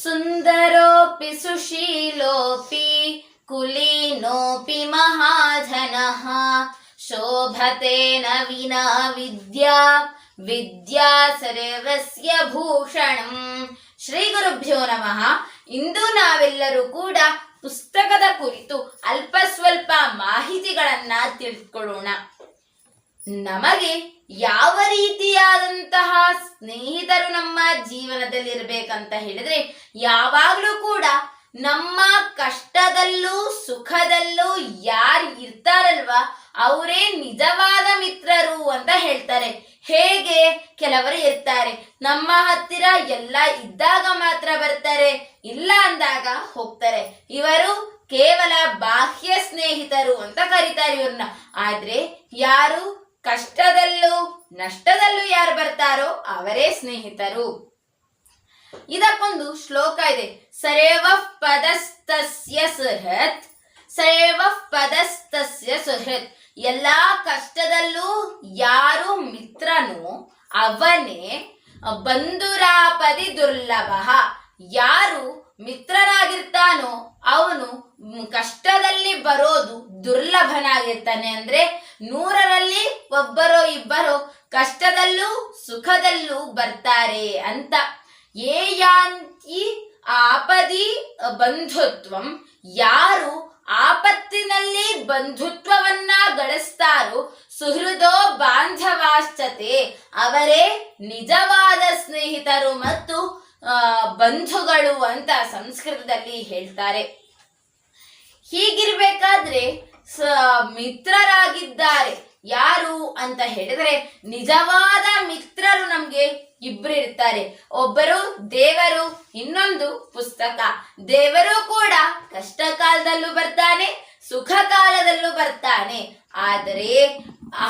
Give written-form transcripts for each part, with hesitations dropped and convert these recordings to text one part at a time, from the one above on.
ಸುಂದರೋಪಿ ಸುಶೀಲೋಪಿ ಕುಲೀನೋಪಿ ಮಹಾಧನಃ ಶೋಭತೇನ ವಿನಾ ವಿದ್ಯಾ ವಿದ್ಯಾ ಸರ್ವಸ್ಯ ಭೂಷಣಂ. ಶ್ರೀ ಗುರುಭ್ಯೋ ನಮಃ. ಇಂದು ನಾವೆಲ್ಲರೂ ಕೂಡ ಪುಸ್ತಕದ ಕುರಿತು ಅಲ್ಪ ಸ್ವಲ್ಪ ಮಾಹಿತಿಗಳನ್ನ ತಿಳಿದುಕೊಳ್ಳೋಣ. ನಮಗೆ ಯಾವ ರೀತಿಯಾದಂತಹ ಸ್ನೇಹಿತರು ನಮ್ಮ ಜೀವನದಲ್ಲಿ ಇರಬೇಕಂತ ಹೇಳಿದ್ರೆ, ಯಾವಾಗಲೂ ಕೂಡ ನಮ್ಮ ಕಷ್ಟದಲ್ಲೂ ಸುಖದಲ್ಲೂ ಯಾರು ಇರ್ತಾರಲ್ವಾ ಅವರೇ ನಿಜವಾದ ಮಿತ್ರರು ಅಂತ ಹೇಳ್ತಾರೆ. ಹೇಗೆ? ಕೆಲವರು ಇರ್ತಾರೆ ನಮ್ಮ ಹತ್ತಿರ ಎಲ್ಲ ಇದ್ದಾಗ ಮಾತ್ರ ಬರ್ತಾರೆ, ಇಲ್ಲ ಅಂದಾಗ ಹೋಗ್ತಾರೆ. ಇವರು ಕೇವಲ ಬಾಹ್ಯ ಸ್ನೇಹಿತರು ಅಂತ ಕರೀತಾರೆ ಇವ್ರನ್ನ. ಆದ್ರೆ ಯಾರು ಕಷ್ಟದಲ್ಲೂ ನಷ್ಟದಲ್ಲೂ ಯಾರು ಬರ್ತಾರೋ ಅವರೇ ಸ್ನೇಹಿತರು. ಇದಕ್ಕೊಂದು ಶ್ಲೋಕ ಇದೆ. ಸರೇವಃ ಪದಸ್ತಸ್ಯ ಸುಹೃತ್, ಸರೇವಃ ಪದಸ್ತಸ್ಯ ಸುಹೃತ್. ಎಲ್ಲಾ ಕಷ್ಟದಲ್ಲೂ ಯಾರು ಮಿತ್ರನೋ ಅವನೇ ಬಂಧುರಾಪದಿ ದುರ್ಲಭ. ಯಾರು ಮಿತ್ರನಾಗಿರ್ತಾನೋ ಅವನು ಕಷ್ಟದಲ್ಲಿ ಬರೋದು ದುರ್ಲಭನಾಗಿರ್ತಾನೆ. ಅಂದ್ರೆ 100ರಲ್ಲಿ ಒಬ್ಬರೋ ಇಬ್ಬರೋ ಕಷ್ಟದಲ್ಲೂ ಸುಖದಲ್ಲೂ ಬರ್ತಾರೆ ಅಂತ. ಏಯಾಂತಿ ಆಪದಿ ಬಂಧುತ್ವಂ. ಯಾರು ಆಪತ್ತಿನಲ್ಲಿ ಬಂಧುತ್ವವನ್ನ ಗಳಿಸ್ತಾರೋ ಸುಹೃದೋ ಬಾಂಧವಾಶ್ಚತೆ, ಅವರೇ ನಿಜವಾದ ಸ್ನೇಹಿತರು ಮತ್ತು ಬಂಧುಗಳು ಅಂತ ಸಂಸ್ಕೃತದಲ್ಲಿ ಹೇಳ್ತಾರೆ. ಹೀಗಿರ್ಬೇಕಾದ್ರೆ ಮಿತ್ರರಾಗಿದ್ದಾರೆ ಯಾರು ಅಂತ ಹೇಳಿದ್ರೆ, ನಿಜವಾದ ಮಿತ್ರರು ನಮ್ಗೆ ಇಬ್ರು ಇರ್ತಾರೆ. ಒಬ್ಬರು ದೇವರು, ಇನ್ನೊಂದು ಪುಸ್ತಕ. ದೇವರು ಕೂಡ ಕಷ್ಟ ಕಾಲದಲ್ಲೂ ಬರ್ತಾನೆ, ಸುಖ ಕಾಲದಲ್ಲೂ ಬರ್ತಾನೆ. ಆದರೆ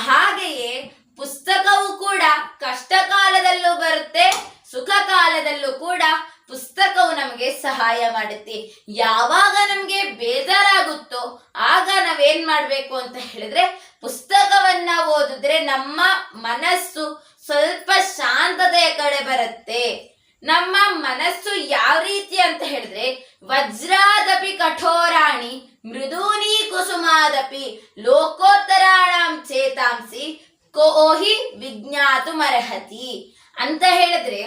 ಹಾಗೆಯೇ ಪುಸ್ತಕವು ಕೂಡ ಕಷ್ಟ ಕಾಲದಲ್ಲೂ ಬರುತ್ತೆ, ಸುಖ ಕಾಲದಲ್ಲೂ ಕೂಡ ಪುಸ್ತಕವು ನಮಗೆ ಸಹಾಯ ಮಾಡುತ್ತೆ. ಯಾವಾಗ ನಮ್ಗೆ ಬೇಜಾರಾಗುತ್ತೋ ಆಗ ನಾವೇನ್ ಮಾಡ್ಬೇಕು ಅಂತ ಹೇಳಿದ್ರೆ, ಪುಸ್ತಕವನ್ನ ಓದಿದ್ರೆ ನಮ್ಮ ಮನಸ್ಸು ಸ್ವಲ್ಪ ಶಾಂತತೆಯ ಕಡೆ ಬರುತ್ತೆ. ನಮ್ಮ ಮನಸ್ಸು ಯಾವ ರೀತಿ ಅಂತ ಹೇಳಿದ್ರೆ, ವಜ್ರಾದಪಿ ಕಠೋರಾಣಿ ಮೃದೂನಿ ಕುಸುಮಾದಪಿ ಲೋಕೋತ್ತರಾಣಾಂ ಚೇತಾಂಸಿ ಕೋಹಿ ವಿಜ್ಞಾತುಮರ್ಹತಿ ಅಂತ ಹೇಳಿದ್ರೆ,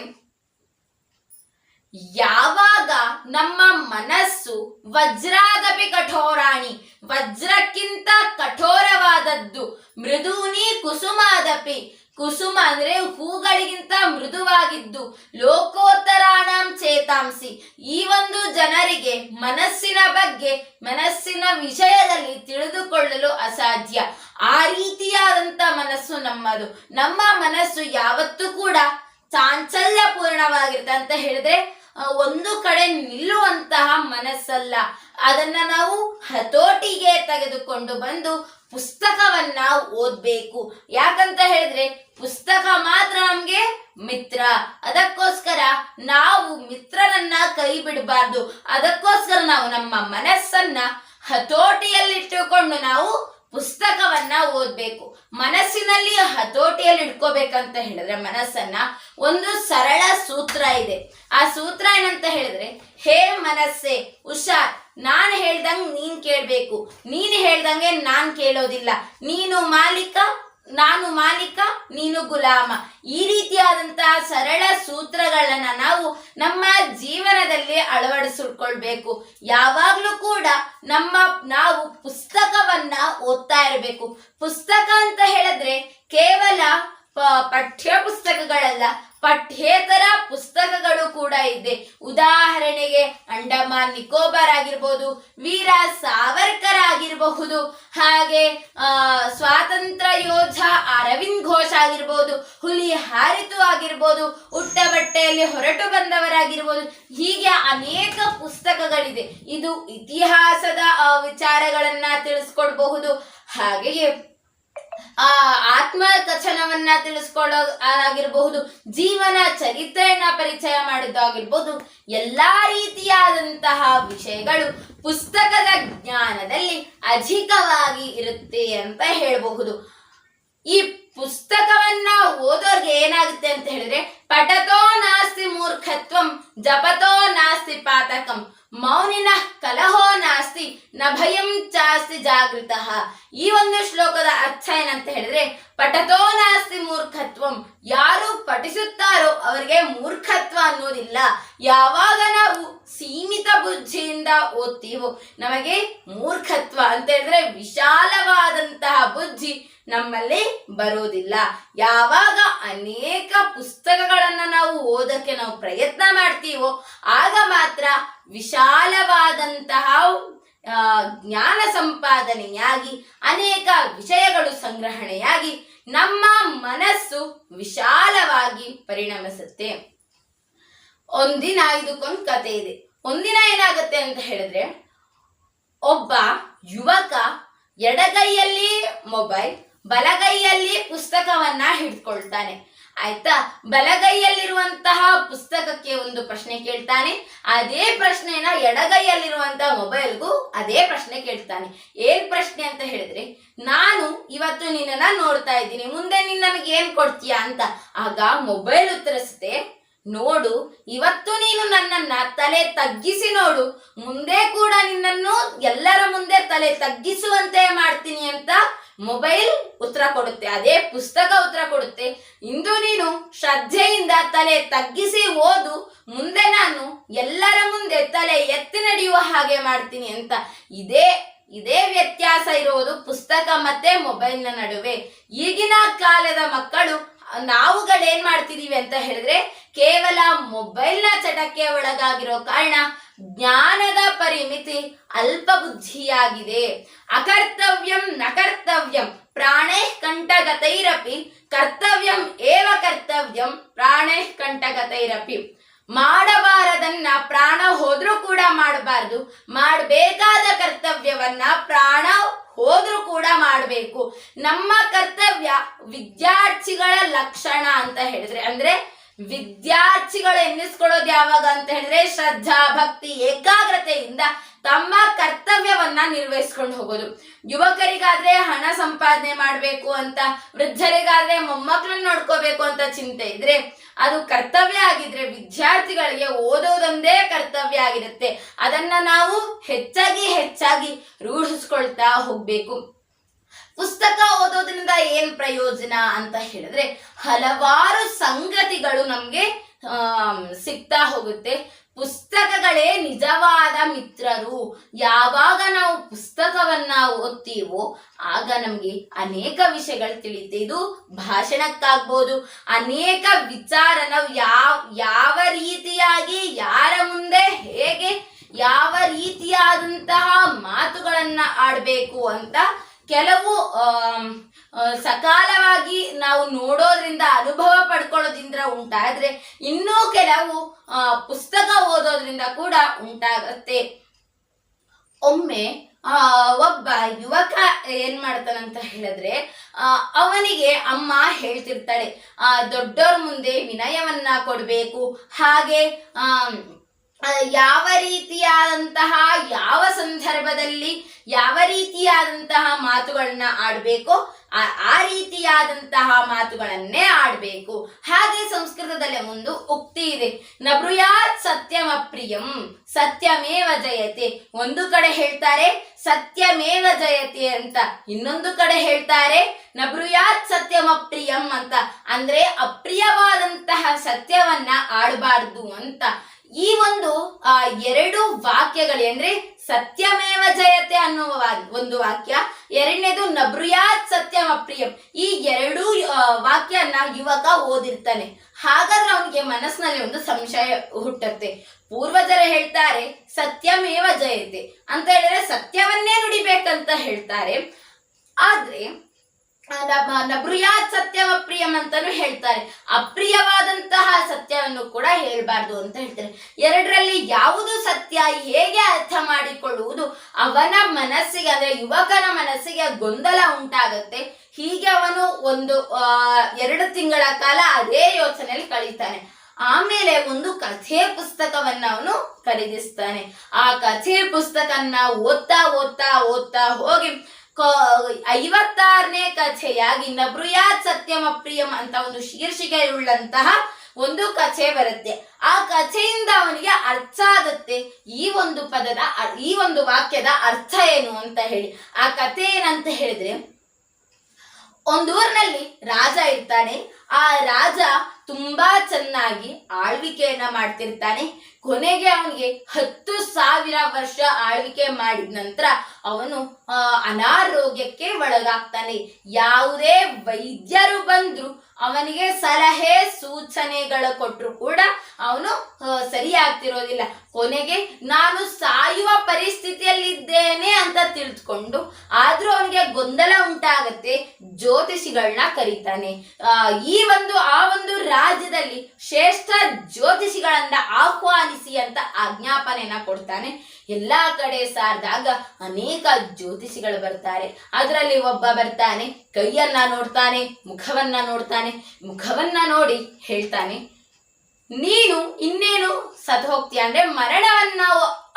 ಯಾವಾಗ ನಮ್ಮ ಮನಸ್ಸು ವಜ್ರಾದಪಿ ಕಠೋರಾಣಿ, ವಜ್ರಕ್ಕಿಂತ ಕಠೋರವಾದದ್ದು, ಮೃದೂನಿ ಕುಸುಮಾದಪಿ, ಕುಸುಮ ಅಂದ್ರೆ ಹೂಗಳಿಗಿಂತ ಮೃದುವಾಗಿದ್ದು, ಲೋಕೋತ್ತರಾಣಾಂ ಚೇತಾಂಸಿ, ಈ ಒಂದು ಜನರಿಗೆ ಮನಸ್ಸಿನ ಬಗ್ಗೆ ಮನಸ್ಸಿನ ವಿಷಯದಲ್ಲಿ ತಿಳಿದುಕೊಳ್ಳಲು ಅಸಾಧ್ಯ. ಆ ರೀತಿಯಾದಂತ ಮನಸ್ಸು ನಮ್ಮದು. ನಮ್ಮ ಮನಸ್ಸು ಯಾವತ್ತೂ ಕೂಡ ಚಾಂಚಲ್ಯ ಪೂರ್ಣವಾಗಿರುತ್ತೆ. ಅಂತ ಹೇಳಿದ್ರೆ ಒಂದು ಕಡೆ ನಿಲ್ಲುವಂತಹ ಮನಸ್ಸಲ್ಲ. ಅದನ್ನ ನಾವು ಹತೋಟಿಗೆ ತೆಗೆದುಕೊಂಡು ಬಂದು ಪುಸ್ತಕವನ್ನ ಓದ್ಬೇಕು. ಯಾಕಂತ ಹೇಳಿದ್ರೆ ಪುಸ್ತಕ ಮಾತ್ರ ನಮ್ಗೆ ಮಿತ್ರ. ಅದಕ್ಕೋಸ್ಕರ ನಾವು ಮಿತ್ರನನ್ನ ಕೈ ಬಿಡಬಾರ್ದು. ಅದಕ್ಕೋಸ್ಕರ ನಾವು ನಮ್ಮ ಮನಸ್ಸನ್ನ ಹತೋಟಿಯಲ್ಲಿಟ್ಟುಕೊಂಡು ನಾವು ಪುಸ್ತಕವನ್ನ ಓದ್ಬೇಕು. ಮನಸ್ಸಿನಲ್ಲಿ ಹತೋಟಿಯಲ್ಲಿ ಇಟ್ಕೋಬೇಕಂತ ಹೇಳಿದ್ರೆ ಮನಸ್ಸನ್ನ, ಒಂದು ಸರಳ ಸೂತ್ರ ಇದೆ. ಆ ಸೂತ್ರ ಏನಂತ ಹೇಳಿದ್ರೆ, ಹೇ ಮನಸ್ಸೆ ಹುಷಾರ್, ನಾನ್ ಹೇಳ್ದಂಗೆ ನೀನ್ ಕೇಳ್ಬೇಕು, ನೀನ್ ಹೇಳ್ದಂಗೆ ನಾನ್ ಕೇಳೋದಿಲ್ಲ, ನೀನು ಮಾಲೀಕ ನಾನು ಮಾಲೀಕ, ನೀನು ಗುಲಾಮ. ಈ ರೀತಿಯಾದಂತಹ ಸರಳ ಸೂತ್ರಗಳನ್ನ ನಾವು ನಮ್ಮ ಜೀವನದಲ್ಲಿ ಅಳವಡಿಸಿಕೊಳ್ಬೇಕು. ಯಾವಾಗ್ಲೂ ಕೂಡ ನಾವು ಪುಸ್ತಕವನ್ನ ಓದ್ತಾ ಇರಬೇಕು. ಪುಸ್ತಕ ಅಂತ ಹೇಳಿದ್ರೆ ಕೇವಲ ಪಠ್ಯ ಪುಸ್ತಕಗಳಲ್ಲ, ಪಠ್ಯೇತರ ಪುಸ್ತಕಗಳು ಕೂಡ ಇದೆ. ಉದಾಹರಣೆಗೆ ಅಂಡಮಾನ್ ನಿಕೋಬಾರ್ ಆಗಿರ್ಬೋದು, ವೀರ ಸಾವರ್ಕರ್ ಆಗಿರಬಹುದು, ಹಾಗೆ ಸ್ವಾತಂತ್ರ್ಯ ಯೋಧ ಅರವಿಂದ್ ಘೋಷ್ ಆಗಿರ್ಬೋದು, ಹುಲಿ ಹಾರಿತು ಆಗಿರ್ಬೋದು, ಉಟ್ಟ ಬಟ್ಟೆಯಲ್ಲಿ ಹೊರಟು ಬಂದವರಾಗಿರ್ಬೋದು. ಹೀಗೆ ಅನೇಕ ಪುಸ್ತಕಗಳಿದೆ. ಇದು ಇತಿಹಾಸದ ವಿಚಾರಗಳನ್ನ ತಿಳಿಸ್ಕೊಡ್ಬಹುದು. ಹಾಗೆಯೇ ಆತ್ಮಕಥನವನ್ನ ತಿಳಿಸ್ಕೊಳ್ಳೋ ಆಗಿರಬಹುದು, ಜೀವನ ಚರಿತ್ರೆಯನ್ನ ಪರಿಚಯ ಮಾಡಿದ್ದಾಗಿರ್ಬೋದು. ಎಲ್ಲಾ ರೀತಿಯಾದಂತಹ ವಿಷಯಗಳು ಪುಸ್ತಕದ ಜ್ಞಾನದಲ್ಲಿ ಅಧಿಕವಾಗಿ ಇರುತ್ತೆ ಅಂತ ಹೇಳಬಹುದು. ಈ ಪುಸ್ತಕವನ್ನ ಓದೋರ್ಗೆ ಏನಾಗುತ್ತೆ ಅಂತ ಹೇಳಿದ್ರೆ, ಪಠತೋ ನಾಸ್ತಿ ಮೂರ್ಖತ್ವಂ ಜಪತೋ ನಾಸ್ತಿ ಪಾತಕಂ ಮೌನಿನ ಕಲಹೋ ನಾಸ್ತಿ ನ ಭಯಂ ಚಾಸ್ತಿ ಜಾಗೃತಃ. ಈ ಒಂದು ಶ್ಲೋಕದ ಅರ್ಥ ಏನಂತ ಹೇಳಿದ್ರೆ, ಪಠತೋ ನಾಸ್ತಿ ಮೂರ್ಖತ್ವಂ, ಯಾರು ಪಠಿಸುತ್ತಾರೋ ಅವರಿಗೆ ಮೂರ್ಖತ್ವ ಅನ್ನೋದಿಲ್ಲ. ಯಾವಾಗ ನಾವು ಸೀಮಿತ ಬುದ್ಧಿಯಿಂದ ಓದ್ತೀವೋ ನಮಗೆ ಮೂರ್ಖತ್ವ ಅಂತ ಹೇಳಿದ್ರೆ ವಿಶಾಲವಾದಂತಹ ಬುದ್ಧಿ ನಮ್ಮಲ್ಲಿ ಬರೋದಿಲ್ಲ. ಯಾವಾಗ ಅನೇಕ ಪುಸ್ತಕಗಳನ್ನ ನಾವು ಓದಕ್ಕೆ ನಾವು ಪ್ರಯತ್ನ ಮಾಡ್ತೀವೋ ಆಗ ಮಾತ್ರ ವಿಶಾಲವಾದಂತಹ ಜ್ಞಾನ ಸಂಪಾದನೆಯಾಗಿ ಅನೇಕ ವಿಷಯಗಳು ಸಂಗ್ರಹಣೆಯಾಗಿ ನಮ್ಮ ಮನಸ್ಸು ವಿಶಾಲವಾಗಿ ಪರಿಣಮಿಸುತ್ತೆ. ಒಂದಿನ ಇದಕ್ಕೊಂದು ಕತೆ ಇದೆ. ಒಂದಿನ ಏನಾಗುತ್ತೆ ಅಂತ ಹೇಳಿದ್ರೆ, ಒಬ್ಬ ಯುವಕ ಎಡಗೈಯಲ್ಲಿ ಮೊಬೈಲ್, ಬಲಗೈಯಲ್ಲಿ ಪುಸ್ತಕವನ್ನ ಹಿಡ್ಕೊಳ್ತಾನೆ. ಆಯ್ತಾ, ಬಲಗೈಯಲ್ಲಿರುವಂತಹ ಪುಸ್ತಕಕ್ಕೆ ಒಂದು ಪ್ರಶ್ನೆ ಕೇಳ್ತಾನೆ, ಅದೇ ಪ್ರಶ್ನೆನ ಎಡಗೈಯಲ್ಲಿರುವಂತಹ ಮೊಬೈಲ್ಗೂ ಅದೇ ಪ್ರಶ್ನೆ ಕೇಳ್ತಾನೆ. ಏನ್ ಪ್ರಶ್ನೆ ಅಂತ ಹೇಳಿದ್ರೆ, ನಾನು ಇವತ್ತು ನಿನ್ನನ್ನ ನೋಡ್ತಾ ಇದ್ದೀನಿ, ಮುಂದೆ ನೀನ್ ನನಗೆ ಏನ್ ಕೊಡ್ತೀಯಾ ಅಂತ. ಆಗ ಮೊಬೈಲ್ ಉತ್ತರಿಸುತ್ತೆ, ನೋಡು, ಇವತ್ತು ನೀನು ನನ್ನನ್ನ ತಲೆ ತಗ್ಗಿಸಿ ನೋಡು, ಮುಂದೆ ಕೂಡ ನಿನ್ನನ್ನು ಎಲ್ಲರ ಮುಂದೆ ತಲೆ ತಗ್ಗಿಸುವಂತೆ ಮಾಡ್ತೀನಿ ಅಂತ ಮೊಬೈಲ್ ಉತ್ತರ ಕೊಡುತ್ತೆ. ಅದೇ ಪುಸ್ತಕ ಉತ್ತರ ಕೊಡುತ್ತೆ, ಇಂದು ನೀನು ಶ್ರದ್ಧೆಯಿಂದ ತಲೆ ತಗ್ಗಿಸಿ ಓದು, ಮುಂದೆ ನಾನು ಎಲ್ಲರ ಮುಂದೆ ತಲೆ ಎತ್ತಿ ನಡೆಯುವ ಹಾಗೆ ಮಾಡ್ತೀನಿ ಅಂತ. ಇದೇ ವ್ಯತ್ಯಾಸ ಇರೋದು ಪುಸ್ತಕ ಮತ್ತೆ ಮೊಬೈಲ್ನ ನಡುವೆ. ಈಗಿನ ಕಾಲದ ಮಕ್ಕಳು ನಾವುಗಳೇನ್ ಮಾಡ್ತಿದೀವಿ ಅಂತ ಹೇಳಿದ್ರೆ, ಕೇವಲ ಮೊಬೈಲ್ನ ಚಟಕ್ಕೆ ಒಳಗಾಗಿರೋ ಕಾರಣ ಜ್ಞಾನದ ಪರಿಮಿತಿ ಅಲ್ಪ ಬುದ್ಧಿಯಾಗಿದೆ. ಅಕರ್ತವ್ಯಂ ನಕರ್ತವ್ಯಂ ಪ್ರಾಣೇ ಕಂಠಗತೈರಪಿ ಕರ್ತವ್ಯಂ ಏವ ಕರ್ತವ್ಯಂ ಪ್ರಾಣೇ ಕಂಠಗತೈರಪಿ. ಮಾಡಬಾರದನ್ನ ಪ್ರಾಣ ಹೋದ್ರೂ ಕೂಡ ಮಾಡಬಾರ್ದು, ಮಾಡಬೇಕಾದ ಕರ್ತವ್ಯವನ್ನ ಪ್ರಾಣ ಹೋದ್ರೂ ಕೂಡ ಮಾಡಬೇಕು. ನಮ್ಮ ಕರ್ತವ್ಯ ವಿದ್ಯಾರ್ಥಿಗಳ ಲಕ್ಷಣ ಅಂತ ಹೇಳಿದ್ರೆ, ಅಂದ್ರೆ ವಿದ್ಯಾರ್ಥಿಗಳು ಎನ್ನಿಸ್ಕೊಳ್ಳೋದು ಯಾವಾಗ ಅಂತ ಹೇಳಿದ್ರೆ, ಶ್ರದ್ಧಾ ಭಕ್ತಿ ಏಕಾಗ್ರತೆಯಿಂದ ತಮ್ಮ ಕರ್ತವ್ಯವನ್ನ ನಿರ್ವಹಿಸ್ಕೊಂಡು ಹೋಗೋದು. ಯುವಕರಿಗಾದ್ರೆ ಹಣ ಸಂಪಾದನೆ ಮಾಡ್ಬೇಕು ಅಂತ, ವೃದ್ಧರಿಗಾದ್ರೆ ಮೊಮ್ಮಕ್ಕಳನ್ನ ನೋಡ್ಕೋಬೇಕು ಅಂತ ಚಿಂತೆ ಇದ್ರೆ ಅದು ಕರ್ತವ್ಯ ಆಗಿದ್ರೆ, ವಿದ್ಯಾರ್ಥಿಗಳಿಗೆ ಓದೋದೊಂದೇ ಕರ್ತವ್ಯ ಆಗಿರುತ್ತೆ. ಅದನ್ನ ನಾವು ಹೆಚ್ಚಾಗಿ ರೂಢಿಸ್ಕೊಳ್ತಾ ಹೋಗ್ಬೇಕು. ಪುಸ್ತಕ ಓದೋದ್ರಿಂದ ಏನ್ ಪ್ರಯೋಜನ ಅಂತ ಹೇಳಿದ್ರೆ, ಹಲವಾರು ಸಂಗತಿಗಳು ನಮ್ಗೆ ಸಿಗ್ತಾ ಹೋಗುತ್ತೆ. ಪುಸ್ತಕಗಳೇ ನಿಜವಾದ ಮಿತ್ರರು. ಯಾವಾಗ ನಾವು ಪುಸ್ತಕವನ್ನ ಓದ್ತೀವೋ ಆಗ ನಮ್ಗೆ ಅನೇಕ ವಿಷಯಗಳು ತಿಳಿಯುತ್ತೆ. ಇದು ಭಾಷಣಕ್ಕಾಗ್ಬೋದು, ಅನೇಕ ವಿಚಾರ ನಾವು ಯಾವ ರೀತಿಯಾಗಿ ಯಾರ ಮುಂದೆ ಹೇಗೆ ಯಾವ ರೀತಿಯಾದಂತಹ ಮಾತುಗಳನ್ನ ಆಡ್ಬೇಕು ಅಂತ ಕೆಲವು ಸಕಾಲವಾಗಿ ನಾವು ನೋಡೋದ್ರಿಂದ ಅನುಭವ ಪಡ್ಕೊಳ್ಳೋದ್ರಿಂದ ಉಂಟಾದ್ರೆ, ಇನ್ನೂ ಕೆಲವು ಪುಸ್ತಕ ಓದೋದ್ರಿಂದ ಕೂಡ ಉಂಟಾಗತ್ತೆ. ಒಮ್ಮೆ ಒಬ್ಬ ಯುವಕ ಏನ್ ಮಾಡ್ತಾನಂತ ಹೇಳಿದ್ರೆ, ಅವನಿಗೆ ಅಮ್ಮ ಹೇಳ್ತಿರ್ತಾಳೆ, ದೊಡ್ಡವ್ರ ಮುಂದೆ ವಿನಯವನ್ನ ಕೊಡ್ಬೇಕು, ಹಾಗೆ ಯಾವ ರೀತಿಯಾದಂತಹ ಯಾವ ಸಂದರ್ಭದಲ್ಲಿ ಯಾವ ರೀತಿಯಾದಂತಹ ಮಾತುಗಳನ್ನ ಆಡ್ಬೇಕೋ ಆ ರೀತಿಯಾದಂತಹ ಮಾತುಗಳನ್ನೇ ಆಡ್ಬೇಕು. ಹಾಗೆ ಸಂಸ್ಕೃತದಲ್ಲಿ ಒಂದು ಉಕ್ತಿ ಇದೆ, ನಬ್ರುಯಾತ್ ಸತ್ಯಂ ಅಪ್ರಿಯಂ ಸತ್ಯಮೇವ ಜಯತೆ. ಒಂದು ಕಡೆ ಹೇಳ್ತಾರೆ ಸತ್ಯಮೇವ ಜಯತೆ ಅಂತ, ಇನ್ನೊಂದು ಕಡೆ ಹೇಳ್ತಾರೆ ನಬ್ರುಯಾತ್ ಸತ್ಯಂ ಅಪ್ರಿಯಂ ಅಂತ. ಅಂದ್ರೆ ಅಪ್ರಿಯವಾದಂತಹ ಸತ್ಯವನ್ನ ಆಡಬಾರ್ದು ಅಂತ. ಈ ಒಂದು ಎರಡು ವಾಕ್ಯಗಳು, ಅಂದ್ರೆ ಸತ್ಯಮೇವ ಜಯತೆ ಅನ್ನುವ ಒಂದು ವಾಕ್ಯ, ಎರಡನೇದು ನಬ್ರುಯಾತ್ ಸತ್ಯಂ ಅಪ್ರಿಯಂ, ಈ ಎರಡೂ ವಾಕ್ಯನ ಯುವಕ ಓದಿರ್ತಾನೆ. ಹಾಗಾದ್ರೆ ಅವನಿಗೆ ಮನಸ್ಸಿನಲ್ಲಿ ಒಂದು ಸಂಶಯ ಹುಟ್ಟುತ್ತೆ. ಪೂರ್ವಜರು ಹೇಳ್ತಾರೆ ಸತ್ಯಮೇವ ಜಯತೆ ಅಂತ ಹೇಳಿದ್ರೆ ಸತ್ಯವನ್ನೇ ನುಡಿಬೇಕಂತ ಹೇಳ್ತಾರೆ, ಆದ್ರೆ ನಬ್ರುಯಾತ್ ಸತ್ಯಂ ಅಪ್ರಿಯಂ ಅಂತಾನು ಹೇಳ್ತಾರೆ, ಅಪ್ರಿಯವಾದಂತಹ ಸತ್ಯವನ್ನು ಕೂಡ ಹೇಳ್ಬಾರ್ದು ಅಂತ ಹೇಳ್ತಾರೆ. ಎರಡರಲ್ಲಿ ಯಾವುದು ಸತ್ಯ ಹೇಗೆ ಅರ್ಥ ಮಾಡಿಕೊಳ್ಳುವುದು ಅವನ ಮನಸ್ಸಿಗೆ, ಅಂದ್ರೆ ಯುವಕನ ಮನಸ್ಸಿಗೆ ಗೊಂದಲ ಉಂಟಾಗತ್ತೆ. ಹೀಗೆ ಅವನು ಒಂದು 2 ತಿಂಗಳ ಕಾಲ ಅದೇ ಯೋಚನೆಯಲ್ಲಿ ಕಳೀತಾನೆ. ಆಮೇಲೆ ಒಂದು ಕಥೆ ಪುಸ್ತಕವನ್ನ ಅವನು ಖರೀದಿಸ್ತಾನೆ. ಆ ಕಥೆ ಪುಸ್ತಕನ್ನ ಓದ್ತಾ ಹೋಗಿ 56ನೇ ಕಥೆಯಾಗಿ ನಬೃಯಾತ್ ಸತ್ಯಂ ಅಪ್ರಿಯಂ ಅಂತ ಒಂದು ಶೀರ್ಷಿಕೆಯುಳ್ಳಂತಹ ಒಂದು ಕಥೆ ಬರುತ್ತೆ. ಆ ಕಥೆಯಿಂದ ಅವನಿಗೆ ಅರ್ಥ ಆಗುತ್ತೆ ಈ ಒಂದು ವಾಕ್ಯದ ಅರ್ಥ ಏನು ಅಂತ ಹೇಳಿ. ಆ ಕಥೆ ಏನಂತ ಹೇಳಿದ್ರೆ, ಒಂದೂರಿನಲ್ಲಿ ರಾಜ ಇರ್ತಾನೆ. ಆ ರಾಜ ತುಂಬಾ ಚೆನ್ನಾಗಿ ಆಳ್ವಿಕೆಯನ್ನ ಮಾಡ್ತಿರ್ತಾನೆ. ಕೊನೆಗೆ ಅವನಿಗೆ 10,000 ವರ್ಷ ಆಳ್ವಿಕೆ ಮಾಡಿದ ನಂತರ ಅವನು ಅನಾರೋಗ್ಯಕ್ಕೆ ಒಳಗಾಗ್ತಾನೆ. ಯಾವುದೇ ವೈದ್ಯರು ಬಂದ್ರು ಅವನಿಗೆ ಸಲಹೆ ಸೂಚನೆಗಳು ಕೊಟ್ಟರು ಕೂಡ ಅವನು ಸರಿಯಾಗ್ತಿರೋದಿಲ್ಲ. ಕೊನೆಗೆ ನಾನು ಸಾಯುವ ಪರಿಸ್ಥಿತಿಯಲ್ಲಿದ್ದೇನೆ ಅಂತ ತಿಳಿದುಕೊಂಡು, ಆದ್ರೂ ಅವನಿಗೆ ಗೊಂದಲ ಉಂಟಾಗತ್ತೆ. ಜ್ಯೋತಿಷಿಗಳನ್ನ ಕರೀತಾನೆ. ಆ ಒಂದು ರಾಜ್ಯದಲ್ಲಿ ಶ್ರೇಷ್ಠ ಜ್ಯೋತಿಷಿಗಳನ್ನ ಆಹ್ವಾನಿಸಿ ಅಂತ ಆಜ್ಞಾಪನೆಯನ್ನ ಕೊಡ್ತಾನೆ. ಎಲ್ಲಾ ಕಡೆ ಸಾರಿದಾಗ ಅನೇಕ ಜ್ಯೋತಿಷಿಗಳು ಬರ್ತಾರೆ. ಅದರಲ್ಲಿ ಒಬ್ಬ ಬರ್ತಾನೆ, ಕೈಯನ್ನ ನೋಡ್ತಾನೆ, ಮುಖವನ್ನ ನೋಡ್ತಾನೆ. ಮುಖವನ್ನ ನೋಡಿ ಹೇಳ್ತಾನೆ, ನೀನು ಇನ್ನೇನು ಸತ್ ಹೋಗ್ತೀಯ, ಅಂದ್ರೆ ಮರಣವನ್ನ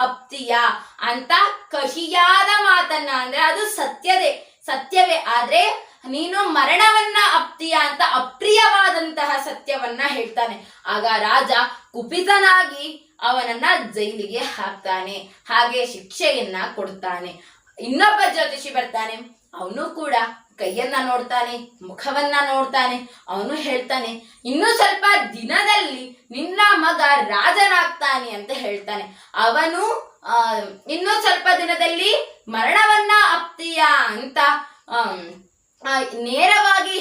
ಅಪ್ತೀಯಾ ಅಂತ ಕಹಿಯಾದ ಮಾತನ್ನ, ಅಂದ್ರೆ ಅದು ಸತ್ಯವೇ, ಆದ್ರೆ ನೀನು ಮರಣವನ್ನ ಅಪ್ತೀಯ ಅಂತ ಅಪ್ರಿಯವಾದಂತಹ ಸತ್ಯವನ್ನ ಹೇಳ್ತಾನೆ. ಆಗ ರಾಜ ಕುಪಿತನಾಗಿ ಅವನನ್ನ ಜೈಲಿಗೆ ಹಾಕ್ತಾನೆ. ಹಾಗೆ ಶಿಕ್ಷೆಯನ್ನ ಕೊಡ್ತಾನೆ. ಇನ್ನೊಬ್ಬ ಜ್ಯೋತಿಷಿ ಬರ್ತಾನೆ. ಅವನು ಕೂಡ ಕೈಯನ್ನ ನೋಡ್ತಾನೆ, ಮುಖವನ್ನ ನೋಡ್ತಾನೆ. ಅವನು ಹೇಳ್ತಾನೆ, ಇನ್ನು ಸ್ವಲ್ಪ ದಿನದಲ್ಲಿ ನಿನ್ನ ಮಗ ರಾಜನಾಗ್ತಾನೆ ಅಂತ ಹೇಳ್ತಾನೆ. ಅವನು ಇನ್ನು ಸ್ವಲ್ಪ ದಿನದಲ್ಲಿ ಮರಣವನ್ನ ಅಪ್ತೀಯ ಅಂತ ನೇರವಾಗಿ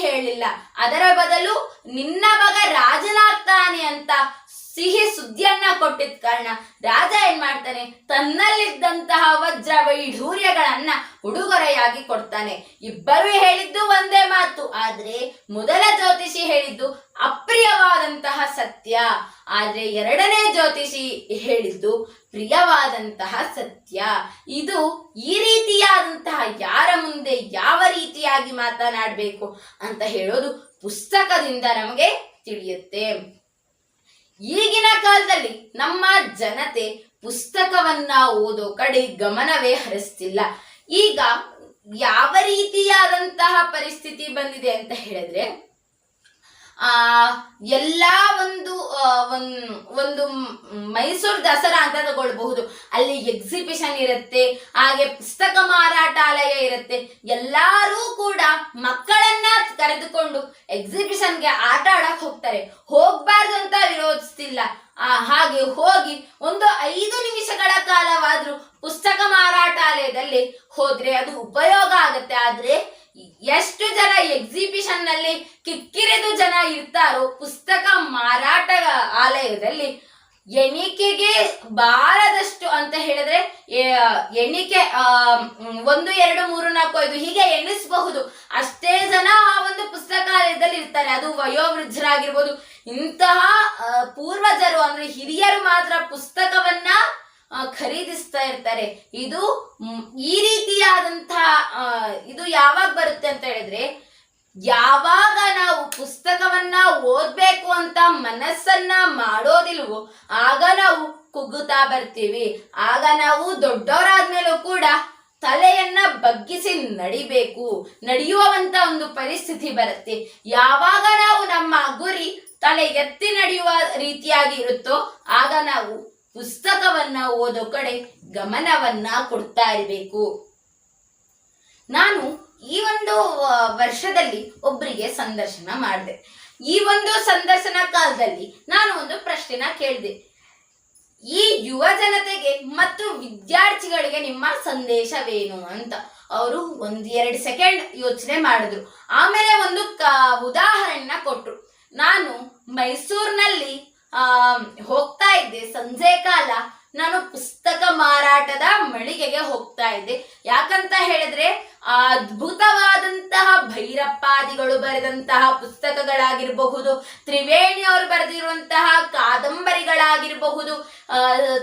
ಹೇಳಿಲ್ಲ. ಅದರ ಬದಲು ನಿನ್ನ ಮಗ ರಾಜನಾಗ್ತಾನೆ ಅಂತ ಸಿಹಿ ಸುದ್ದಿಯನ್ನ ಕೊಟ್ಟಿದ್ದ ಕಾರಣ ರಾಜ ಏನ್ ಮಾಡ್ತಾನೆ, ತನ್ನಲ್ಲಿದ್ದಂತಹ ವಜ್ರ ವೈಢೂರ್ಯಗಳನ್ನ ಉಡುಗೊರೆಯಾಗಿ ಕೊಡ್ತಾನೆ. ಇಬ್ಬರು ಹೇಳಿದ್ದು ಒಂದೇ ಮಾತು, ಆದ್ರೆ ಮೊದಲ ಜ್ಯೋತಿಷಿ ಹೇಳಿದ್ದು ಅಪ್ರಿಯವಾದಂತಹ ಸತ್ಯ, ಆದ್ರೆ ಎರಡನೇ ಜ್ಯೋತಿಷಿ ಹೇಳಿದ್ದು ಪ್ರಿಯವಾದಂತಹ ಸತ್ಯ. ಇದು ಈ ರೀತಿಯಾದಂತಹ ಯಾರ ಮುಂದೆ ಯಾವ ರೀತಿಯಾಗಿ ಮಾತನಾಡಬೇಕು ಅಂತ ಹೇಳೋದು ಪುಸ್ತಕದಿಂದ ನಮಗೆ ತಿಳಿಯುತ್ತೆ. ಈಗಿನ ಕಾಲದಲ್ಲಿ ನಮ್ಮ ಜನತೆ ಪುಸ್ತಕವನ್ನ ಓದೋ ಕಡೆ ಗಮನವೇ ಹರಿಸ್ತಿಲ್ಲ. ಈಗ ಯಾವ ರೀತಿಯಾದಂತಹ ಪರಿಸ್ಥಿತಿ ಬಂದಿದೆ ಅಂತ ಹೇಳಿದ್ರೆ, ಎಲ್ಲಾ ಒಂದು ಮೈಸೂರು ದಸರಾ ಅಂತ ತಗೊಳ್ಬಹುದು. ಅಲ್ಲಿ ಎಕ್ಸಿಬಿಷನ್ ಇರುತ್ತೆ, ಹಾಗೆ ಪುಸ್ತಕ ಮಾರಾಟಾಲಯ ಇರುತ್ತೆ. ಎಲ್ಲರೂ ಕೂಡ ಮಕ್ಕಳನ್ನ ಕರೆದುಕೊಂಡು ಎಕ್ಸಿಬಿಷನ್ಗೆ ಆಟ ಆಡಕ್ ಹೋಗ್ತಾರೆ. ಹೋಗ್ಬಾರ್ದು ಅಂತ ವಿರೋಧಿಸ್ತಿಲ್ಲ. ಹಾಗೆ ಹೋಗಿ ಒಂದು 5 ನಿಮಿಷಗಳ ಕಾಲವಾದ್ರೂ ಪುಸ್ತಕ ಮಾರಾಟಾಲಯದಲ್ಲಿ ಹೋದ್ರೆ ಅದು ಉಪಯೋಗ ಆಗತ್ತೆ. ಆದ್ರೆ ಎಷ್ಟು ಜನ ಎಕ್ಸಿಬಿಷನ್ ನಲ್ಲಿ ಕಿಕ್ಕಿರಿದು ಜನ ಇರ್ತಾರೋ, ಪುಸ್ತಕ ಮಾರಾಟ ಆಲಯದಲ್ಲಿ ಎಣಿಕೆಗೆ ಬಾರದಷ್ಟು ಅಂತ ಹೇಳಿದ್ರೆ ಎಣಿಕೆ 1 2 3 4 5 ಹೀಗೆ ಎಣಿಸಬಹುದು. ಅಷ್ಟೇ ಜನ ಆ ಒಂದು ಪುಸ್ತಕಾಲಯದಲ್ಲಿ ಇರ್ತಾರೆ. ಅದು ವಯೋವೃದ್ಧರಾಗಿರ್ಬೋದು. ಇಂತಹ ಪೂರ್ವಜರು ಅಂದ್ರೆ ಹಿರಿಯರು ಮಾತ್ರ ಪುಸ್ತಕವನ್ನ ಖರೀದಿಸ್ತಾ ಇರ್ತಾರೆ. ಇದು ಈ ರೀತಿಯಾದಂತಹ ಇದು ಯಾವಾಗ ಬರುತ್ತೆ ಅಂತ ಹೇಳಿದ್ರೆ, ಯಾವಾಗ ನಾವು ಪುಸ್ತಕವನ್ನ ಓದ್ಬೇಕು ಅಂತ ಮನಸ್ಸನ್ನ ಮಾಡೋದಿಲ್ವೋ ಆಗ ನಾವು ಕುಗ್ಗುತ್ತಾ ಬರ್ತೀವಿ. ಆಗ ನಾವು ದೊಡ್ಡವರಾದ್ಮೇಲೂ ಕೂಡ ತಲೆಯನ್ನ ಬಗ್ಗಿಸಿ ನಡೆಯುವಂತ ಒಂದು ಪರಿಸ್ಥಿತಿ ಬರುತ್ತೆ. ಯಾವಾಗ ನಾವು ನಮ್ಮ ಗುರಿ ತಲೆ ಎತ್ತಿ ನಡೆಯುವ ರೀತಿಯಾಗಿ ಇರುತ್ತೋ ಆಗ ನಾವು ಪುಸ್ತಕವನ್ನ ಓದೋ ಕಡೆ ಗಮನವನ್ನ ಕೊಡ್ತಾ ಇರಬೇಕು. ನಾನು ಈ ಒಂದು ವರ್ಷದಲ್ಲಿ ಒಬ್ಬರಿಗೆ ಸಂದರ್ಶನ ಮಾಡಿದೆ. ಈ ಒಂದು ಸಂದರ್ಶನ ಕಾಲದಲ್ಲಿ ನಾನು ಒಂದು ಪ್ರಶ್ನೆನ ಕೇಳಿದೆ. ಈ ಯುವ ಜನತೆಗೆ ಮತ್ತು ವಿದ್ಯಾರ್ಥಿಗಳಿಗೆ ನಿಮ್ಮ ಸಂದೇಶವೇನು ಅಂತ. ಅವರು 1-2 ಸೆಕೆಂಡ್ ಯೋಚನೆ ಮಾಡಿದ್ರು. ಆಮೇಲೆ ಒಂದು ಉದಾಹರಣೆನ ಕೊಟ್ರು. ನಾನು ಮೈಸೂರಿನಲ್ಲಿ ಹೋಗ್ತಾ ಇದ್ದೆ. ಸಂಜೆ ಕಾಲ ನಾನು ಪುಸ್ತಕ ಮಾರಾಟದ ಮಳಿಗೆಗೆ ಹೋಗ್ತಾ ಇದ್ದೆ. ಯಾಕಂತ ಹೇಳಿದ್ರೆ ಅದ್ಭುತವಾದಂತಹ ಭೈರಪ್ಪಾದಿಗಳು ಬರೆದಂತಹ ಪುಸ್ತಕಗಳಾಗಿರಬಹುದು, ತ್ರಿವೇಣಿ ಅವರು ಬರೆದಿರುವಂತಹ ಕಾದಂಬರಿಗಳಾಗಿರಬಹುದು,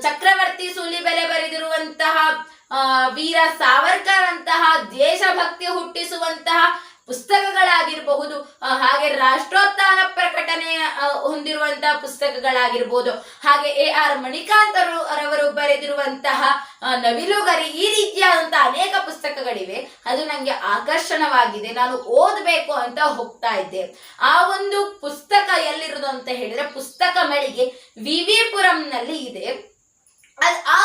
ಚಕ್ರವರ್ತಿ ಸೂಲಿಬೆಲೆ ಬರೆದಿರುವಂತಹ ವೀರ ಸಾವರ್ಕರ್ ಅಂತಹ ದೇಶಭಕ್ತಿ ಹುಟ್ಟಿಸುವಂತಹ ಪುಸ್ತಕಗಳಾಗಿರಬಹುದು, ಹಾಗೆ ರಾಷ್ಟ್ರೋತ್ಥಾನ ಪ್ರಕಟಣೆ ಹೊಂದಿರುವಂತಹ ಪುಸ್ತಕಗಳಾಗಿರ್ಬೋದು, ಹಾಗೆ AR ಮಣಿಕಾಂತ್ ರವರು ಬರೆದಿರುವಂತಹ ನವಿಲುಗರಿ, ಈ ರೀತಿಯಾದಂತಹ ಅನೇಕ ಪುಸ್ತಕಗಳಿವೆ. ಅದು ನಂಗೆ ಆಕರ್ಷಣವಾಗಿದೆ, ನಾನು ಓದಬೇಕು ಅಂತ ಹೋಗ್ತಾ ಇದ್ದೆ. ಆ ಒಂದು ಪುಸ್ತಕ ಎಲ್ಲಿರುವುದು ಅಂತ ಹೇಳಿದ್ರೆ ಪುಸ್ತಕ ಮಳಿಗೆ ವಿವಿಪುರಂನಲ್ಲಿ ಇದೆ. ಆ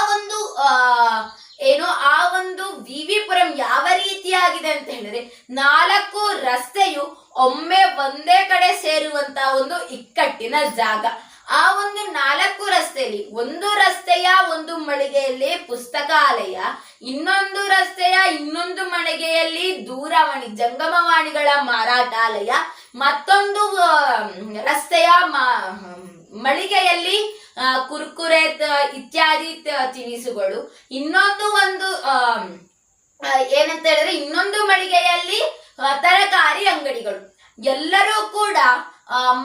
ಒಂದು ವಿವಿಪುರಂ ಯಾವ ರೀತಿಯಾಗಿದೆ ಅಂತ ಹೇಳಿದ್ರೆ 4 ರಸ್ತೆಯು ಒಮ್ಮೆ ಒಂದೇ ಕಡೆ ಸೇರುವಂತ ಒಂದು ಇಕ್ಕಟ್ಟಿನ ಜಾಗ. ಆ ಒಂದು 4 ರಸ್ತೆಯಲ್ಲಿ, ಒಂದು ರಸ್ತೆಯ ಒಂದು ಮಳಿಗೆಯಲ್ಲಿ ಪುಸ್ತಕಾಲಯ, ಇನ್ನೊಂದು ರಸ್ತೆಯ ಇನ್ನೊಂದು ಮಳಿಗೆಯಲ್ಲಿ ದೂರವಾಣಿ ಜಂಗಮವಾಣಿಗಳ ಮಾರಾಟಾಲಯ, ಮತ್ತೊಂದು ರಸ್ತೆಯ ಮಳಿಗೆಯಲ್ಲಿ ಕುರ್ಕುರೆ ಇತ್ಯಾದಿ ತಿನಿಸುಗಳು, ಇನ್ನೊಂದು ಏನಂತ ಹೇಳಿದ್ರೆ ಇನ್ನೊಂದು ಮಳಿಗೆಯಲ್ಲಿ ತರಕಾರಿ ಅಂಗಡಿಗಳು. ಎಲ್ಲರೂ ಕೂಡ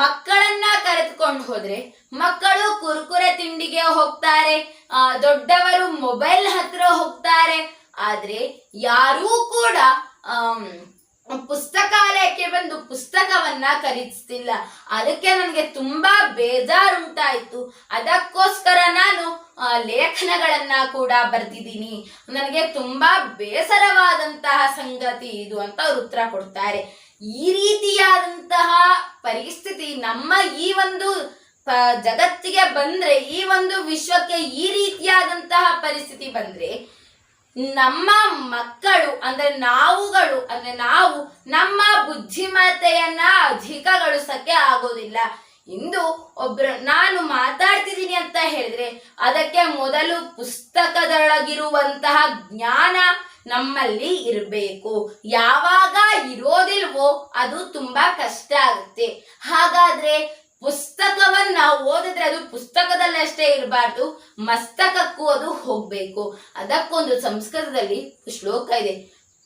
ಮಕ್ಕಳನ್ನ ಕರೆದುಕೊಂಡು ಹೋದ್ರೆ ಮಕ್ಕಳು ಕುರ್ಕುರೆ ತಿಂಡಿಗೆ ಹೋಗ್ತಾರೆ, ದೊಡ್ಡವರು ಮೊಬೈಲ್ ಹತ್ರ ಹೋಗ್ತಾರೆ. ಆದ್ರೆ ಯಾರೂ ಕೂಡ ಪುಸ್ತಕಾಲಯಕ್ಕೆ ಬಂದು ಪುಸ್ತಕವನ್ನ ಖರೀದಿಸ್ತಿಲ್ಲ. ಅದಕ್ಕೆ ನನಗೆ ತುಂಬಾ ಬೇಜಾರುಂಟಾಯ್ತು. ಅದಕ್ಕೋಸ್ಕರ ನಾನು ಲೇಖನಗಳನ್ನ ಕೂಡ ಬರ್ತಿದ್ದೀನಿ. ನನಗೆ ತುಂಬಾ ಬೇಸರವಾದಂತಹ ಸಂಗತಿ ಇದು ಅಂತ ಅವ್ರು ಉತ್ತರ ಕೊಡ್ತಾರೆ. ಈ ರೀತಿಯಾದಂತಹ ಪರಿಸ್ಥಿತಿ ನಮ್ಮ ಈ ಒಂದು ಜಗತ್ತಿಗೆ ಬಂದ್ರೆ, ಈ ಒಂದು ವಿಶ್ವಕ್ಕೆ ಈ ರೀತಿಯಾದಂತಹ ಪರಿಸ್ಥಿತಿ ಬಂದ್ರೆ ನಮ್ಮ ಮಕ್ಕಳು ಅಂದ್ರೆ ನಾವು ನಮ್ಮ ಬುದ್ಧಿಮತ್ತೆಯನ್ನ ಅಧಿಕಗೊಳಿಸಕ್ಕೆ ಆಗೋದಿಲ್ಲ. ಇಂದು ನಾನು ಮಾತಾಡ್ತಿದ್ದೀನಿ ಅಂತ ಹೇಳಿದ್ರೆ ಅದಕ್ಕೆ ಮೊದಲು ಪುಸ್ತಕದೊಳಗಿರುವಂತಹ ಜ್ಞಾನ ನಮ್ಮಲ್ಲಿ ಇರಬೇಕು. ಯಾವಾಗ ಇರೋದಿಲ್ವೋ ಅದು ತುಂಬಾ ಕಷ್ಟ ಆಗುತ್ತೆ. ಹಾಗಾದ್ರೆ ಪುಸ್ತಕವನ್ನ ಓದಿದ್ರೆ ಅದು ಪುಸ್ತಕದಲ್ಲಷ್ಟೇ ಇರಬಾರ್ದು, ಮಸ್ತಕಕ್ಕೂ ಅದು ಹೋಗ್ಬೇಕು. ಅದಕ್ಕೊಂದು ಸಂಸ್ಕೃತದಲ್ಲಿ ಶ್ಲೋಕ ಇದೆ,